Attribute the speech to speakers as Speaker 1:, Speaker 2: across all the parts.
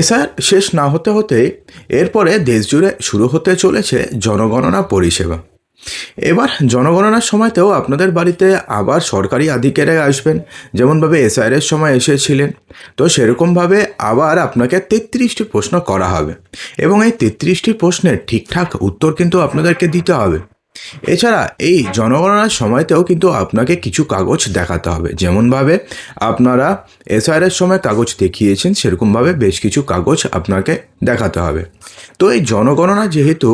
Speaker 1: SR শেষ না হতে হতে এরপরে দেশজুড়ে শুরু হতে চলেছে জনগণনা পরিষেবা। এবার জনগণনার সময়তেও আপনাদের বাড়িতে আবার সরকারি আধিকারিক আসবেন, যেমনভাবে এসআইয়ের সময় এসেছিলেন। তো সেরকমভাবে আবার আপনাকে 33টি প্রশ্ন করা হবে এবং এই 33টি প্রশ্নের ঠিকঠাক উত্তর কিন্তু আপনাদেরকে দিতে হবে। এছাড়া এই জনগণনার সময়তেও কিন্তু আপনাকে কিছু কাগজ দেখাতে হবে, যেমনভাবে আপনারা এসআইআরের সময় কাগজ দেখিয়েছেন সেরকমভাবে বেশ কিছু কাগজ আপনাকে দেখাতে হবে। তো এই জনগণনা যেহেতু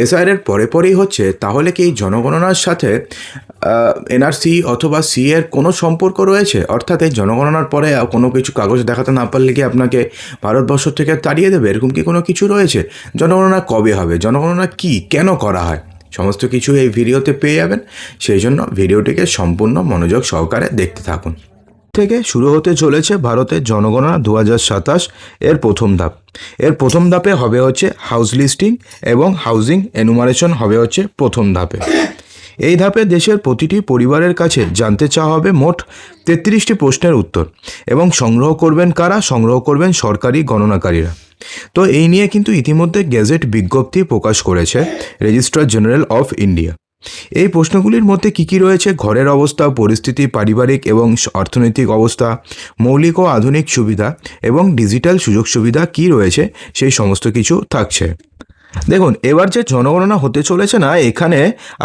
Speaker 1: এসআইআরের পরে পরেই হচ্ছে, তাহলে কি এই জনগণনার সাথে এনআরসি অথবা সি এর কোনো সম্পর্ক রয়েছে? অর্থাৎ এই জনগণনার পরে কোনো কিছু কাগজ দেখাতে না পারলে কি আপনাকে ভারতবর্ষ থেকে তাড়িয়ে দেবে, এরকম কি কোনো কিছু রয়েছে? জনগণনা কবে হবে, জনগণনা কি, কেন করা হয়, সমস্ত কিছু এই ভিডিওতে পেয়ে যাবেন। সেই জন্য ভিডিওটিকে সম্পূর্ণ মনোযোগ সহকারে দেখতে থাকুন। থেকে শুরু হতে চলেছে ভারতের জনগণনা 2027 এর প্রথম ধাপ। এর প্রথম ধাপে হবে হচ্ছে হাউস লিস্টিং এবং হাউজিং এনুমারেশন হবে হচ্ছে প্রথম ধাপে। এই ধাপে দেশের প্রতিটি পরিবারের কাছে জানতে চাওয়া হবে মোট 33টি প্রশ্নের উত্তর, এবং সংগ্রহ করবেন কারা? সংগ্রহ করবেন সরকারি গণনাকারীরা। তো এই নিয়ে কিন্তু ইতিমধ্যে গেজেট বিজ্ঞপ্তি প্রকাশ করেছে রেজিস্ট্রার জেনারেল অফ ইন্ডিয়া। এই প্রশ্নগুলির মধ্যে কী রয়েছে? ঘরের অবস্থা, পরিস্থিতি, পারিবারিক এবং অর্থনৈতিক অবস্থা, মৌলিক ও আধুনিক সুবিধা এবং ডিজিটাল সুযোগ সুবিধা কী রয়েছে, সেই সমস্ত কিছু থাকছে। দেখুন, এবার যে জনগণনা হতে চলেছে না, এখানে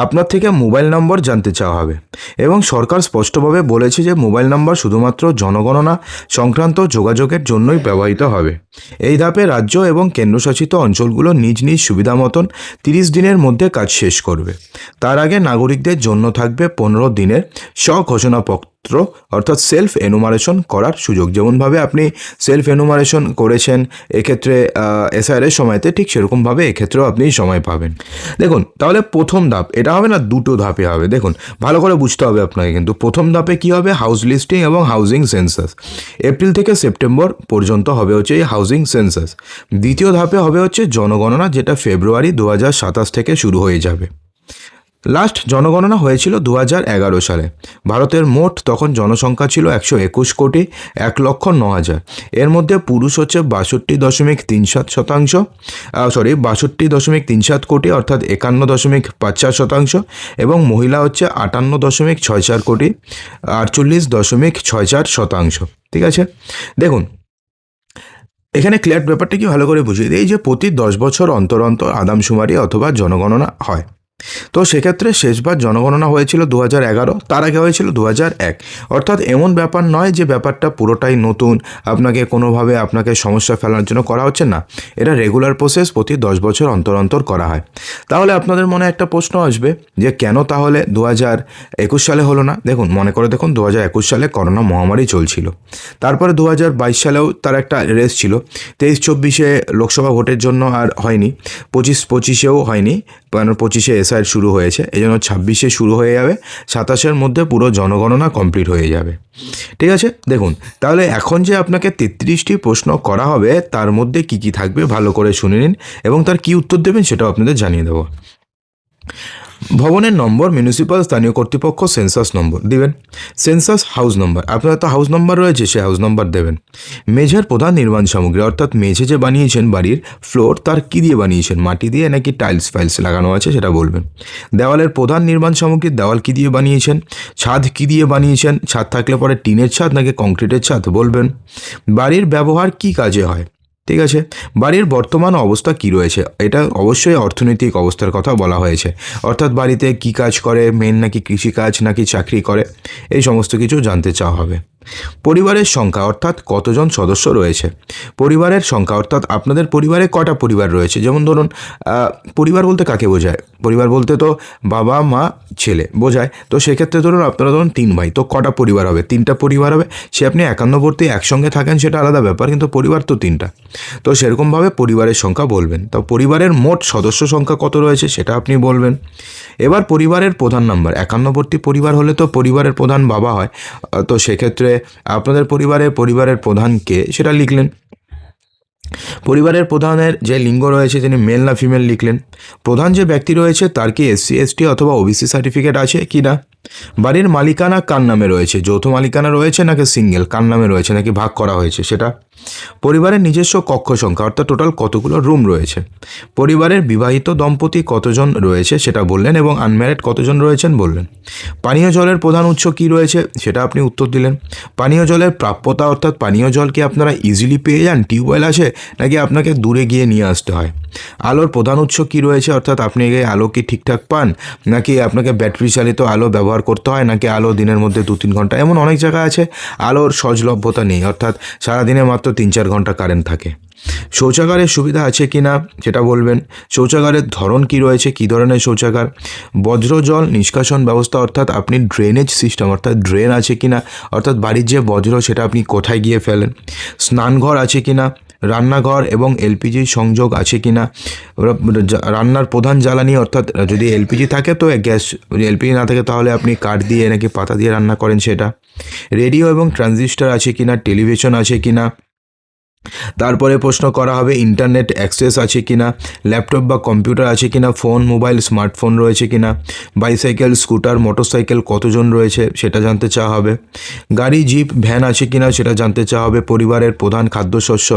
Speaker 1: আপনার থেকে মোবাইল নম্বর জানতে চাওয়া হবে, এবং সরকার স্পষ্টভাবে বলেছে যে মোবাইল নম্বর শুধুমাত্র জনগণনা সংক্রান্ত যোগাযোগের জন্যই ব্যবহৃত হবে। এই ধাপে রাজ্য এবং কেন্দ্রশাসিত অঞ্চলগুলো নিজ নিজ সুবিধা মতন 30 দিনের মধ্যে কাজ শেষ করবে। তার আগে নাগরিকদের জন্য থাকবে 15 দিনের স্বঘোষণাপত্র, অর্থাৎ সেলফ এনুমারেশন করার সুযোগ। যেমনভাবে আপনি সেলফ এনুমারেশন করেছেন এক্ষেত্রে এসআইআরের সময়তে, ঠিক সেরকমভাবে এক্ষেত্রেও আপনি সময় পাবেন। দেখুন, তাহলে প্রথম ধাপ এটা হবে না, দুটো ধাপে হবে। দেখুন, ভালো করে বুঝতে হবে আপনাকে। কিন্তু প্রথম ধাপে কি হবে? হাউস লিস্টিং এবং হাউজিং সেন্সাস। এপ্রিল থেকে সেপ্টেম্বর পর্যন্ত হবে হচ্ছে এই হাউজিং সেন্সাস। দ্বিতীয় ধাপে হবে হচ্ছে জনগণনা, যেটা ফেব্রুয়ারি 2027 থেকে শুরু হয়ে যাবে। লাস্ট জনগণনা হয়েছিল 2011 সালে। ভারতের মোট তখন জনসংখ্যা ছিল 121 কোটি 1,09,000। এর মধ্যে পুরুষ হচ্ছে 62.37 কোটি, অর্থাৎ 51.54%, এবং মহিলা হচ্ছে 58.64 কোটি 48.64%। ঠিক আছে, দেখুন এখানে ক্লিয়ার ব্যাপারটা কি ভালো করে বুঝিয়ে দিই। এই যে প্রতি 10 বছর অন্তর অন্তর আদমশুমারি অথবা জনগণনা হয়, তো সেক্ষেত্রে শেষবার জনগণনা হয়েছিল 2011, তার আগে হয়েছিল 2001। অর্থাৎ এমন ব্যাপার নয় যে ব্যাপারটা পুরোটাই নতুন, আপনাকে সমস্যা ফেলার জন্য করা হচ্ছে না। এটা রেগুলার প্রসেস, প্রতি 10 বছর অন্তর অন্তর করা হয়। তাহলে আপনাদের মনে একটা প্রশ্ন আসবে যে কেন তাহলে 2021 সালে হলো না? দেখুন, মনে করে দেখুন, 2021 সালে করোনা মহামারী চলছিল। তারপরে 2022 সালেও তার একটা রেস ছিল। 23-24 লোকসভা ভোটের জন্য আর হয়নি, 25-25 হয়নি, 25 এসআইআর শুরু হয়েছে, এই জন্য 26 শুরু হয়ে যাবে, 27 মধ্যে পুরো জনগণনা কমপ্লিট হয়ে যাবে। ঠিক আছে, দেখুন তাহলে এখন যে আপনাকে 33টি প্রশ্ন করা হবে, তার মধ্যে কি কি থাকবে ভালো করে শুনে নিন, এবং তার কি উত্তর দেবেন সেটাও আপনাদের জানিয়ে দেবো। ভবনের নম্বর, মিউনিসিপ্যাল স্থানীয় কর্তৃপক্ষ সেন্সাস নম্বর দিবেন। সেন্সাস হাউস নম্বর, আপনার তো হাউস নম্বর রয়েছে, সে হাউস নম্বর দেবেন। মেঝের প্রধান নির্মাণ সামগ্রী, অর্থাৎ মেঝে যে বানিয়েছেন বাড়ির ফ্লোর, তার কী দিয়ে বানিয়েছেন, মাটি দিয়ে নাকি টাইলস ফাইলস লাগানো আছে সেটা বলবেন। দেওয়ালের প্রধান নির্মাণ সামগ্রী, দেওয়াল কী দিয়ে বানিয়েছেন। ছাদ কী দিয়ে বানিয়েছেন, ছাদ থাকলে পরে টিনের ছাদ নাকি কংক্রিটের ছাদ বলবেন। বাড়ির ব্যবহার কী কাজে হয়। ঠিক আছে, বাড়ির বর্তমান অবস্থা কি রয়েছে, এটা অবশ্যই অর্থনৈতিক অবস্থার কথা বলা হয়েছে, অর্থাৎ বাড়িতে কি কাজ করে, মেন নাকি কৃষিকাজ নাকি চাকরি করে, এই সমস্ত কিছু জানতে চাওয়া হবে। পরিবারের সংখ্যা, অর্থাৎ কতজন সদস্য রয়েছে। পরিবারের সংখ্যা, অর্থাৎ আপনাদের পরিবারে কটা পরিবার রয়েছে। যেমন ধরুন, পরিবার বলতে কাকে বোঝায়? পরিবার বলতে তো বাবা মা ছেলে বোঝায়। তো সেক্ষেত্রে আপনারা 3 ভাই, তো কটা পরিবার হবে? 3টা পরিবার হবে। সে আপনি একান্নবর্তী একসঙ্গে থাকেন সেটা আলাদা ব্যাপার, কিন্তু পরিবার তো 3টা। তো সেরকমভাবে পরিবারের সংখ্যা বলবেন। তো পরিবারের মোট সদস্য সংখ্যা কত রয়েছে সেটা আপনি বলবেন। এবার পরিবারের প্রধান নাম্বার, একান্নবর্তী পরিবার হলে তো পরিবারের প্রধান বাবা হয়, তো সেক্ষেত্রে আপনাদের পরিবারের প্রধান কে সেটা লিখলেন। পরিবারের প্রধানের যে লিঙ্গ রয়েছে তিনি মেল না ফিমেল লিখলেন। প্রধান যে ব্যক্তি রয়েছে তার কি SC ST অথবা OBC সার্টিফিকেট আছে কি না। বাড়ির মালিকানা কার নামে রয়েছে, যৌথ মালিকানা রয়েছে নাকি সিঙ্গেল, কার নামে রয়েছে নাকি ভাগ করা হয়েছে সেটা। পরিবারের নিজস্ব কক্ষ সংখ্যা অর্থাৎ টোটাল কতগুলো রুম রয়েছে। পরিবারের বিবাহিত দম্পতি কতজন রয়েছে সেটা বললেন এবং আনম্যারিড কতজন রয়েছেন বললেন। পানীয় জলের প্রধান উৎস কী রয়েছে সেটা আপনি উত্তর দিলেন। পানীয় জলের প্রাপ্যতা অর্থাৎ পানীয় জল কি আপনারা ইজিলি পেয়ে যান, টিউবওয়েল আছে নাকি আপনাকে দূরে গিয়ে নিয়ে আসতে হয়। আলোর প্রধান উৎস কী রয়েছে অর্থাৎ আপনি আলো কি ঠিকঠাক পান নাকি আপনাকে ব্যাটারি চালিত আলো ব্যবহার করতে হয় নাকি আলো দিনের মধ্যে 2-3 ঘন্টা। এমন অনেক জায়গা আছে আলোর সহজলভ্যতা নেই অর্থাৎ সারাদিনে মাত্র 3-4 ঘন্টা কারেন্ট থাকে। শৌচাগারের সুবিধা আছে কি না সেটা বলবেন। শৌচাগারের ধরন কি রয়েছে, কী ধরনের শৌচাগার। বজ্র জল নিষ্কাশন ব্যবস্থা অর্থাৎ আপনি ড্রেনেজ সিস্টেম অর্থাৎ ড্রেন আছে কি না অর্থাৎ বাড়ির যে বজ্র সেটা আপনি কোথায় গিয়ে ফেলেন। স্নানঘর আছে কি না। রান্নাঘর এবং LPG সংযোগ আছে কি না। রান্নার প্রধান জ্বালানি অর্থাৎ যদি LPG থাকে তো গ্যাস, যদি LPG না থাকে তাহলে আপনি কাঠ দিয়ে নাকি পাতা দিয়ে রান্না করেন সেটা। রেডিও এবং ট্রানজিস্টার আছে কি না। টেলিভিশন আছে কি না। তারপরে প্রশ্ন করা হবে ইন্টারনেট অ্যাক্সেস আছে কি না। ল্যাপটপ বা কম্পিউটার আছে কি না। ফোন মোবাইল স্মার্টফোন রয়েছে কি না। বাইসাইকেল স্কুটার মোটরসাইকেল কতজন রয়েছে সেটা জানতে চাওয়া হবে। গাড়ি জিপ ভ্যান আছে কি না সেটা জানতে চাওয়া হবে। পরিবারের প্রধান খাদ্যশস্য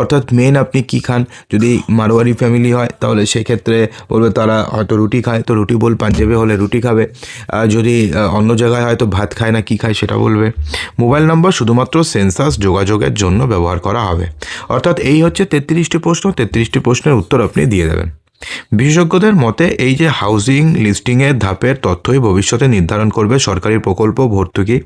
Speaker 1: অর্থাৎ মেন আপনি কি খান। যদি মারোয়ারি ফ্যামিলি হয় তাহলে সেক্ষেত্রে বলবে তারা হয়তো রুটি খায় তো রুটি বল, পাঞ্জাবে হলে রুটি খাবে। যদি অন্য জায়গায় হয়তো ভাত খায় না কি খায় সেটা বলবে। মোবাইল নম্বর শুধুমাত্র সেন্সাস যোগাযোগের জন্য ব্যবহার করা হবে। অর্থাৎ এই হচ্ছে 33টি প্রশ্ন। 33টি প্রশ্নের উত্তর আপনি দিয়ে দেবেন। বিশেষজ্ঞদের মতে এই যে হাউজিং লিস্টিংয়ের ধাপের তথ্যই ভবিষ্যতে নির্ধারণ করবে সরকারি প্রকল্প ভর্তুকি,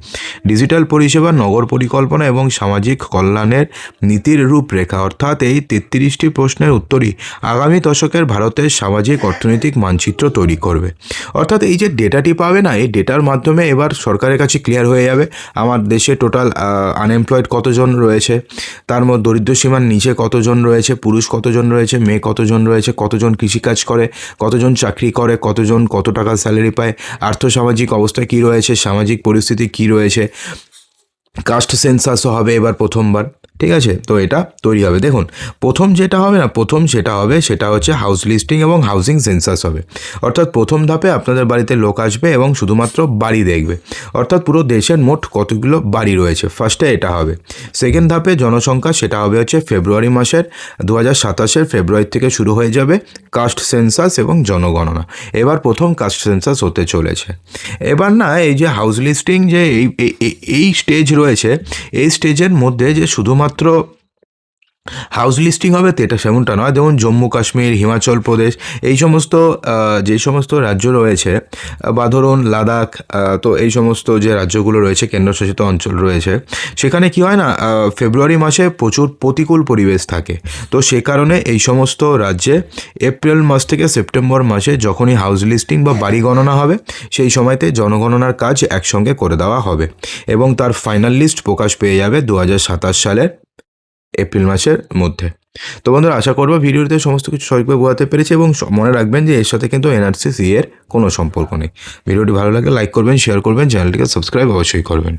Speaker 1: ডিজিটাল পরিষেবা, নগর পরিকল্পনা এবং সামাজিক কল্যাণের নীতির রূপরেখা। অর্থাৎ এই 33টি প্রশ্নের উত্তরই আগামী দশকের ভারতের সামাজিক অর্থনৈতিক মানচিত্র তৈরি করবে। অর্থাৎ এই যে ডেটাটি পাবে না, এই ডেটার মাধ্যমে এবার সরকারের কাছে ক্লিয়ার হয়ে যাবে আমার দেশে টোটাল আনএমপ্লয়েড কতজন রয়েছে, তার মধ্যে দরিদ্র সীমার নিচে কতজন রয়েছে, পুরুষ কতজন রয়েছে, মেয়ে কতজন রয়েছে, কতজন কৃষিকাজ করে, কতজন চাকরি করে, কতজন কত টাকা স্যালারি পায়, আর্থসামাজিক অবস্থা কী রয়েছে, সামাজিক পরিস্থিতি কী রয়েছে। কাস্ট সেন্সাসও হবে এবার প্রথমবার, ঠিক আছে। তো এটা তৈরি হবে। দেখুন প্রথম যেটা হবে না, সেটা হচ্ছে হাউস লিস্টিং এবং হাউজিং সেন্সাস হবে। অর্থাৎ প্রথম ধাপে আপনাদের বাড়িতে লোক আসবে এবং শুধুমাত্র বাড়ি দেখবে অর্থাৎ পুরো দেশের মোট কতগুলো বাড়ি রয়েছে, ফার্স্টে এটা হবে। সেকেন্ড ধাপে জনসংখ্যা, সেটা হবে হচ্ছে ফেব্রুয়ারি মাসের 2027 ফেব্রুয়ারি থেকে শুরু হয়ে যাবে কাস্ট সেন্সাস এবং জনগণনা। এবার প্রথম কাস্ট সেন্সাস হতে চলেছে। এবার না এই যে হাউস লিস্টিং যে এই স্টেজ রয়েছে, এই স্টেজের মধ্যে যে শুধুমাত্র হাউস লিস্টিং হবে এটা সেমনটা নয়। যেমন জম্মু কাশ্মীর, হিমাচল প্রদেশ, এই সমস্ত যে সমস্ত রাজ্য রয়েছে বা ধরুন লাদাখ, তো এই সমস্ত যে রাজ্যগুলো রয়েছে কেন্দ্রশাসিত অঞ্চল রয়েছে সেখানে কি হয় না ফেব্রুয়ারি মাসে প্রচুর প্রতিকূল পরিবেশ থাকে। তো সে কারণে এই সমস্ত রাজ্যে এপ্রিল মাস থেকে সেপ্টেম্বর মাসে যখনই হাউস লিস্টিং বা বাড়ি গণনা হবে সেই সময়তে জনগণনার কাজ একসঙ্গে করে দেওয়া হবে এবং তার ফাইনাল লিস্ট প্রকাশ পেয়ে যাবে 2027 সালের এপ্রিল মাসের মধ্যে। তো বন্ধুরা আশা করবো ভিডিওতে সমস্ত কিছু সঠিকভাবে বোঝাতে পেরেছি এবং মনে রাখবেন যে এর সাথে কিন্তু NRC-CA এর কোনো সম্পর্ক নেই। ভিডিওটি ভালো লাগলে লাইক করবেন, শেয়ার করবেন, চ্যানেলটিকে সাবস্ক্রাইব অবশ্যই করবেন।